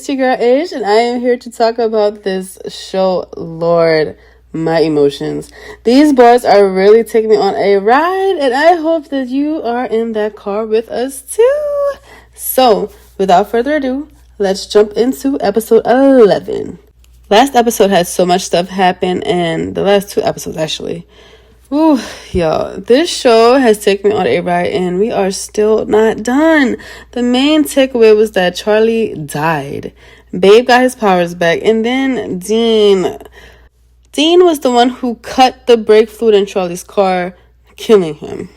it's your girl Ish, and I am here to talk about this show. Lord, my emotions. These boys are really taking me on a ride, and I hope that you are in that car with us too. So, without further ado, let's jump into episode 11. Last episode had so much stuff happen, and the last two episodes actually. Ooh, y'all, this show has taken me on a ride and we are still not done. The main takeaway was that Charlie died. Babe got his powers back, and then Dean was the one who cut the brake fluid in Charlie's car, killing him.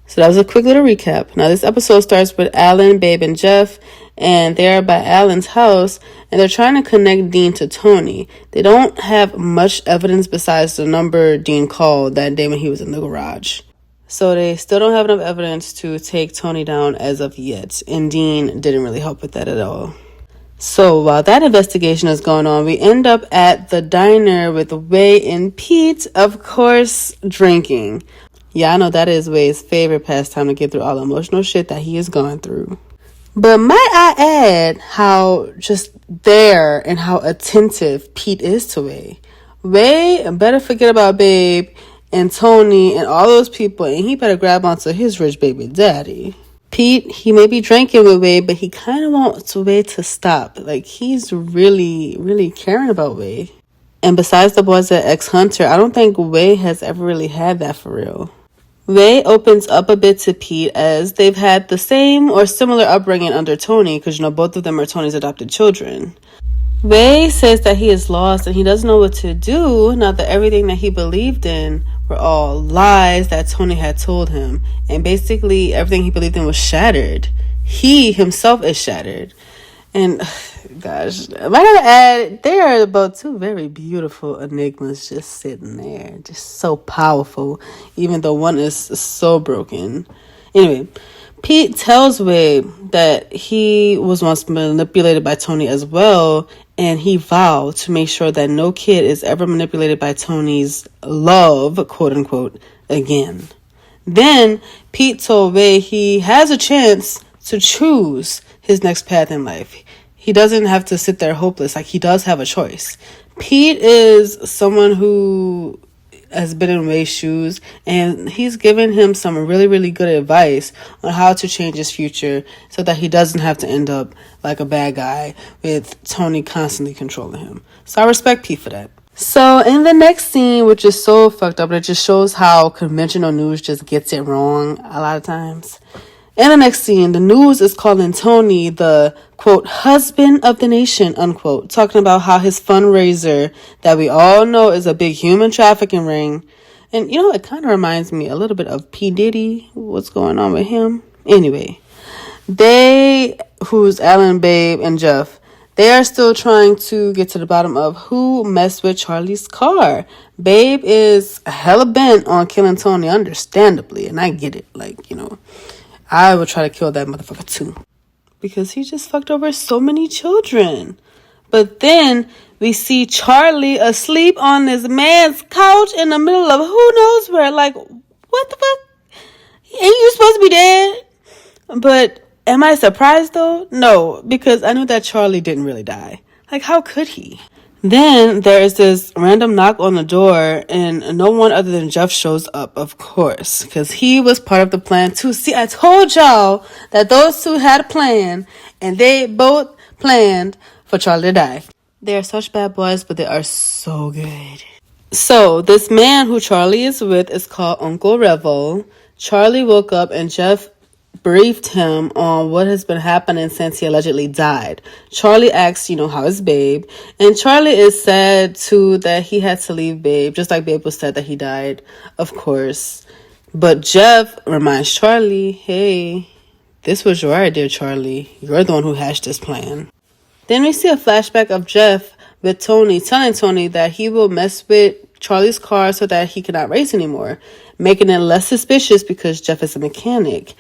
So that was a quick little recap. Now this episode starts with Alan, Babe, and Jeff, and they're by Alan's house, and they're trying to connect Dean to Tony. They don't have much evidence besides the number Dean called that day when he was in the garage. So they still don't have enough evidence to take Tony down as of yet, and Dean didn't really help with that at all. So while that investigation is going on, we end up at the diner with Wei and Pete, of course, drinking. Yeah, I know that is Way's favorite pastime, to get through all the emotional shit that he is going through. But might I add how just there and how attentive Pete is to Way. Way better forget about Babe and Tony and all those people, and he better grab onto his rich baby daddy. Pete, he may be drinking with Way, but he kind of wants Way to stop. Like, he's really, really caring about Way. And besides the boys at X-Hunter, I don't think Way has ever really had that for real. Way opens up a bit to Pete as they've had the same or similar upbringing under Tony, because, both of them are Tony's adopted children. Way says that he is lost and he doesn't know what to do now that everything that he believed in were all lies that Tony had told him. And basically everything he believed in was shattered. He himself is shattered. And gosh, I gotta add, they are about two very beautiful enigmas just sitting there, just so powerful, even though one is so broken. Anyway, Pete tells Wade that he was once manipulated by Tony as well, and he vowed to make sure that no kid is ever manipulated by Tony's love, quote unquote, again. Then Pete told Wade he has a chance to choose his next path in life. He doesn't have to sit there hopeless. Like, he does have a choice. Pete is someone who has been in Way's shoes, and he's given him some really, really good advice on how to change his future so that he doesn't have to end up like a bad guy with Tony constantly controlling him. So I respect Pete for that. So in the next scene, which is so fucked up, it just shows how conventional news just gets it wrong a lot of times. In the next scene, the news is calling Tony the, quote, husband of the nation, unquote, talking about how his fundraiser that we all know is a big human trafficking ring. And, it kind of reminds me a little bit of P. Diddy, what's going on with him. Anyway, who's Alan, Babe, and Jeff, they are still trying to get to the bottom of who messed with Charlie's car. Babe is hella bent on killing Tony, understandably, and I get it, I would try to kill that motherfucker too, because he just fucked over so many children. But then we see Charlie asleep on this man's couch in the middle of who knows where. Like, what the fuck? Ain't you supposed to be dead? But am I surprised though? No, because I knew that Charlie didn't really die. Like, how could he? Then there is this random knock on the door, and no one other than Jeff shows up, of course, because he was part of the plan too. See, I told y'all that those two had a plan, and they both planned for Charlie to die. They are such bad boys, but they are so good. So this man who Charlie is with is called Uncle Revel. Charlie woke up and Jeff briefed him on what has been happening since he allegedly died. Charlie asks, how is Babe? And Charlie is sad too that he had to leave Babe, just like Babe was sad that he died, of course. But Jeff reminds Charlie, hey, this was your idea, Charlie. You're the one who hatched this plan. Then we see a flashback of Jeff with Tony telling Tony that he will mess with Charlie's car so that he cannot race anymore, making it less suspicious because Jeff is a mechanic.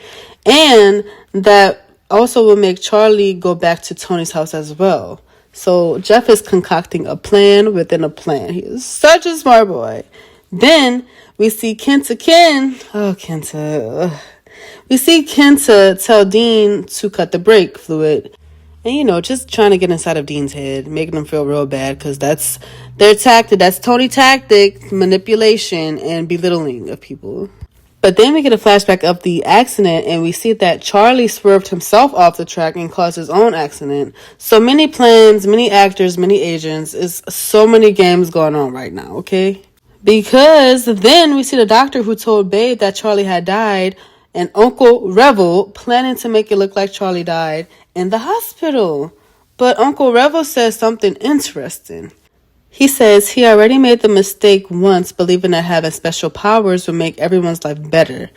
And that also will make Charlie go back to Tony's house as well. So Jeff is concocting a plan within a plan. He is such a smart boy. Then we see Kenta. We see Kenta tell Dean to cut the brake fluid. And, just trying to get inside of Dean's head, making him feel real bad, because that's their tactic. That's Tony tactic, manipulation and belittling of people. But then we get a flashback of the accident, and we see that Charlie swerved himself off the track and caused his own accident. So many plans, many actors, many agents. Is so many games going on right now, okay? Because then we see the doctor who told Babe that Charlie had died, and Uncle Revel planning to make it look like Charlie died in the hospital. But Uncle Revel says something interesting. He says he already made the mistake once, believing that having special powers would make everyone's life better.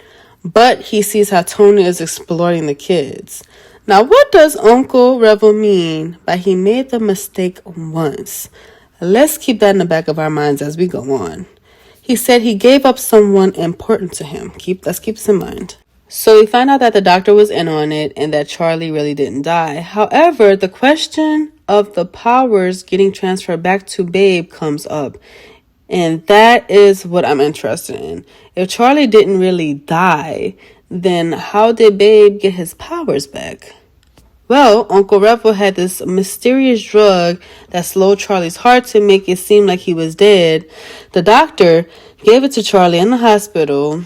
But he sees how Tony is exploiting the kids. Now, what does Uncle Revel mean by he made the mistake once? Let's keep that in the back of our minds as we go on. He said he gave up someone important to him. Let's keep this in mind. So we find out that the doctor was in on it and that Charlie really didn't die. However, the question of the powers getting transferred back to Babe comes up. And that is what I'm interested in. If Charlie didn't really die, then how did Babe get his powers back? Well, Uncle Revel had this mysterious drug that slowed Charlie's heart to make it seem like he was dead. The doctor gave it to Charlie in the hospital.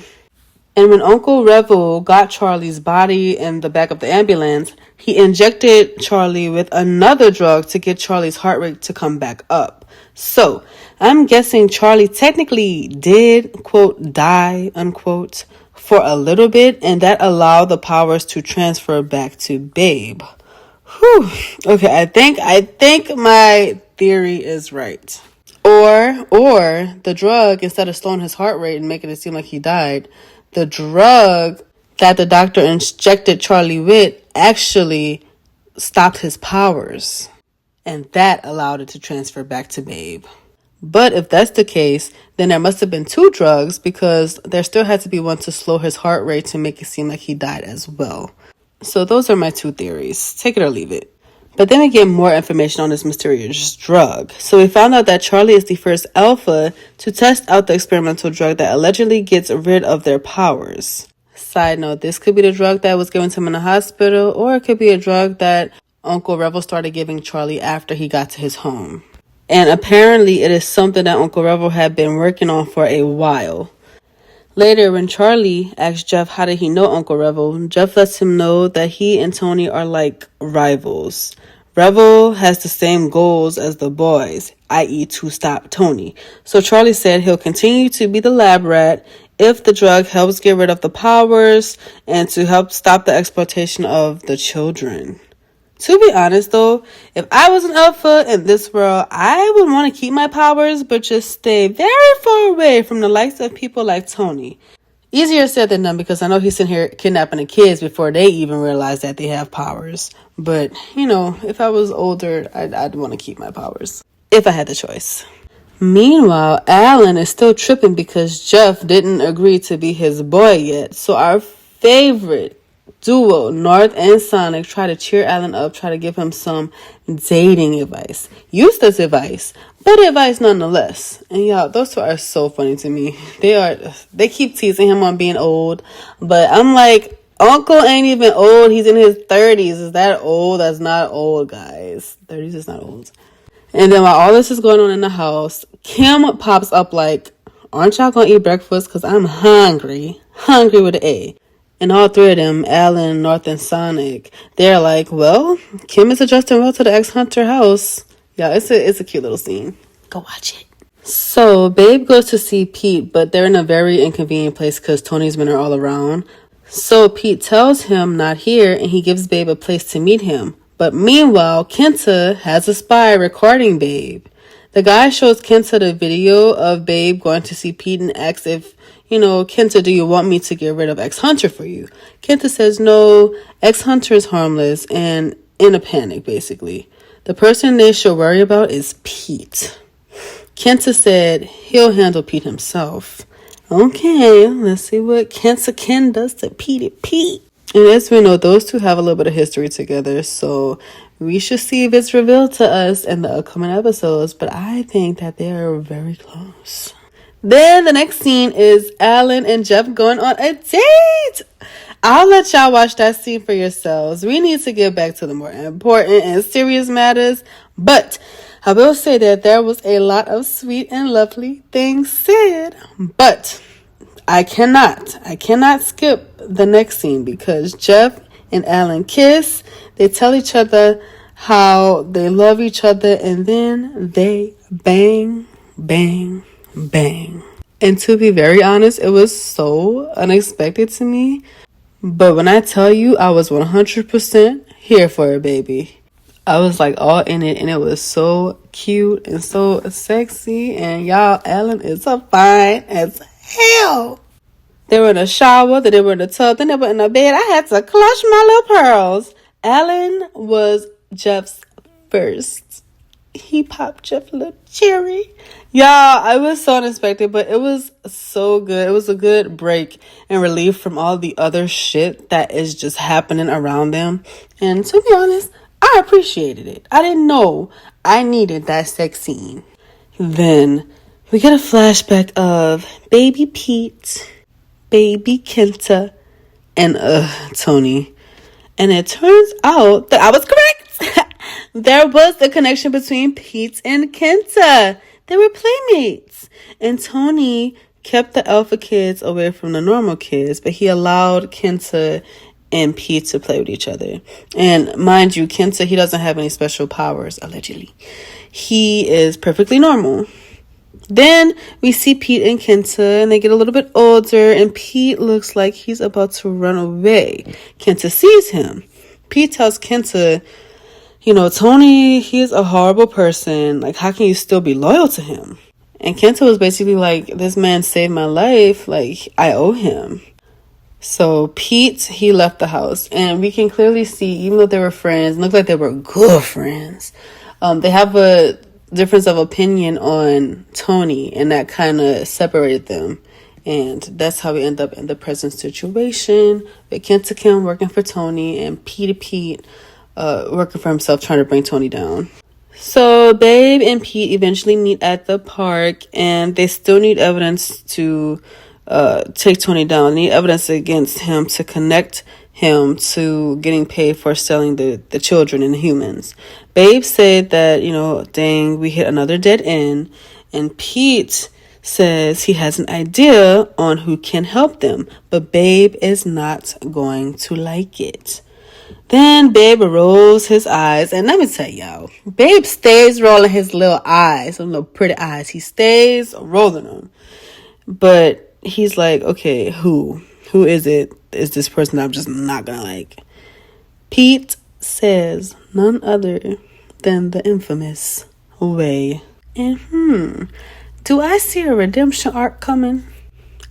And when Uncle Revel got Charlie's body in the back of the ambulance, he injected Charlie with another drug to get Charlie's heart rate to come back up. So, I'm guessing Charlie technically did, quote, die, unquote, for a little bit, and that allowed the powers to transfer back to Babe. Whew. Okay, I think my theory is right. Or the drug, instead of slowing his heart rate and making it seem like he died, the drug that the doctor injected Charlie with actually stopped his powers. And that allowed it to transfer back to Babe. But if that's the case, then there must have been two drugs, because there still had to be one to slow his heart rate to make it seem like he died as well. So those are my two theories. Take it or leave it. But then we get more information on this mysterious drug. So we found out that Charlie is the first alpha to test out the experimental drug that allegedly gets rid of their powers. Side note, this could be the drug that was given to him in the hospital, or it could be a drug that Uncle Revel started giving Charlie after he got to his home. And apparently it is something that Uncle Revel had been working on for a while. Later, when Charlie asks Jeff how did he know Uncle Revel, Jeff lets him know that he and Tony are like rivals. Revel has the same goals as the boys, i.e. to stop Tony. So Charlie said he'll continue to be the lab rat if the drug helps get rid of the powers and to help stop the exploitation of the children. To be honest though, if I was an alpha in this world, I would want to keep my powers, but just stay very far away from the likes of people like Tony. Easier said than done, because I know he's sitting here kidnapping the kids before they even realize that they have powers. But, if I was older, I'd want to keep my powers, if I had the choice. Meanwhile, Alan is still tripping because Jeff didn't agree to be his boy yet. So our favorite duo, North and Sonic, try to cheer Alan up, try to give him some dating advice. Useless advice, but advice nonetheless. And y'all, those two are so funny to me. They keep teasing him on being old, but I'm like, Uncle ain't even old. He's in his 30s. Is that old? That's not old, guys. 30s is not old. And then while all this is going on in the house, Kim pops up like, aren't y'all gonna eat breakfast? Because I'm hungry. Hungry with an A. And all three of them, Alan, North, and Sonic, they're like, well, Kim is adjusting well to the ex-Hunter house. Yeah, it's a cute little scene. Go watch it. So, Babe goes to see Pete, but they're in a very inconvenient place because Tony's men are all around. So, Pete tells him not here, and he gives Babe a place to meet him. But meanwhile, Kenta has a spy recording Babe. The guy shows Kenta the video of Babe going to see Pete and asks if, Kenta, do you want me to get rid of ex-Hunter for you? Kenta says no, ex-Hunter is harmless and in a panic, basically. The person they should worry about is Pete. Kenta said he'll handle Pete himself. Okay, let's see what Kenta Ken does to Pete. And as we know, those two have a little bit of history together, so we should see if it's revealed to us in the upcoming episodes, but I think that they are very close. Then the next scene is Alan and Jeff going on a date. I'll let y'all watch that scene for yourselves. We need to get back to the more important and serious matters. But I will say that there was a lot of sweet and lovely things said. But I cannot skip the next scene because Jeff and Alan kiss. They tell each other how they love each other, and then they bang, bang, bang. And to be very honest, it was so unexpected to me. But when I tell you I was 100% here for it, baby. I was like all in it, and it was so cute and so sexy. And y'all, Alan is so fine as hell. They were in a shower, then they were in the tub, then they were in the bed. I had to clutch my little pearls. Alan was Jeff's first. He popped Jeff a little cherry. Y'all, I was so unexpected, but it was so good. It was a good break and relief from all the other shit that is just happening around them. And to be honest, I appreciated it. I didn't know I needed that sex scene. Then we get a flashback of baby Pete, baby Kenta, and Tony. And it turns out that I was correct. There was a connection between Pete and Kenta. They were playmates. And Tony kept the alpha kids away from the normal kids, but he allowed Kenta and Pete to play with each other. And mind you, Kenta, he doesn't have any special powers, allegedly. He is perfectly normal. Then we see Pete and Kenta, and they get a little bit older, and Pete looks like he's about to run away. Kenta sees him. Pete tells Kenta, Tony, he's a horrible person. Like, how can you still be loyal to him? And Kenta was basically like, this man saved my life. Like, I owe him. So Pete, he left the house, and we can clearly see, even though they were friends, looked like they were good friends, they have a difference of opinion on Tony, and that kind of separated them. And that's how we end up in the present situation with Kenta Kim working for Tony and Pete working for himself, trying to bring Tony down. So Babe and Pete eventually meet at the park, and they still need evidence to take Tony down. They need evidence against him to connect him to getting paid for selling the children and the humans. Babe said that, dang, we hit another dead end. And Pete says he has an idea on who can help them, but Babe is not going to like it. Then Babe rolls his eyes, and let me tell y'all, Babe stays rolling his little eyes, some little pretty eyes. He stays rolling them. But he's like, okay, who is it? Is this person I'm just not gonna like? Pete says none other than the infamous Way. And do I see a redemption arc coming?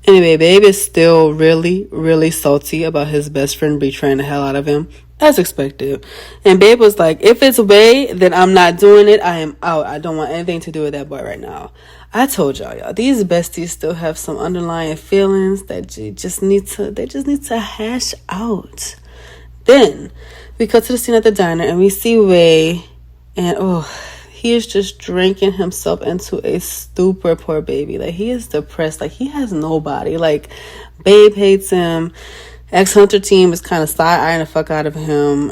Anyway, Babe is still really, really salty about his best friend betraying the hell out of him, as expected. And Babe was like, if it's Way, then I'm not doing it. I am out. I don't want anything to do with that boy right now. I told y'all, these besties still have some underlying feelings that they just need to hash out. Then we cut to the scene at the diner, and we see Way, and he is just drinking himself into a stupor, poor baby. Like, he is depressed. Like, he has nobody. Like, Babe hates him. Ex-Hunter team is kind of side-eyeing the fuck out of him.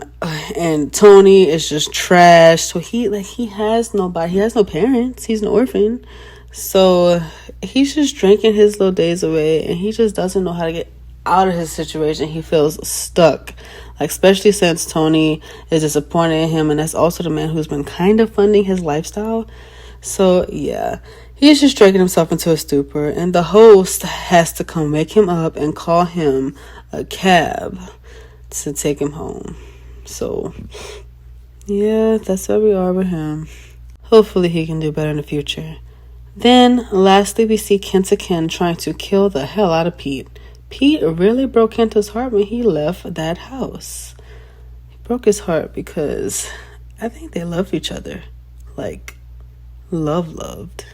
And Tony is just trash. So he has nobody. He has no parents. He's an orphan. So he's just drinking his little days away, and he just doesn't know how to get out of his situation. He feels stuck, like, especially since Tony is disappointed in him, and that's also the man who's been kind of funding his lifestyle. So yeah, he's just dragging himself into a stupor, and the host has to come wake him up and call him a cab to take him home. So yeah, that's where we are with him. Hopefully he can do better in the future. Then, lastly, we see Kenta Ken trying to kill the hell out of Pete. Pete really broke Kenta's heart when he left that house. He broke his heart because I think they love each other. Like, loved.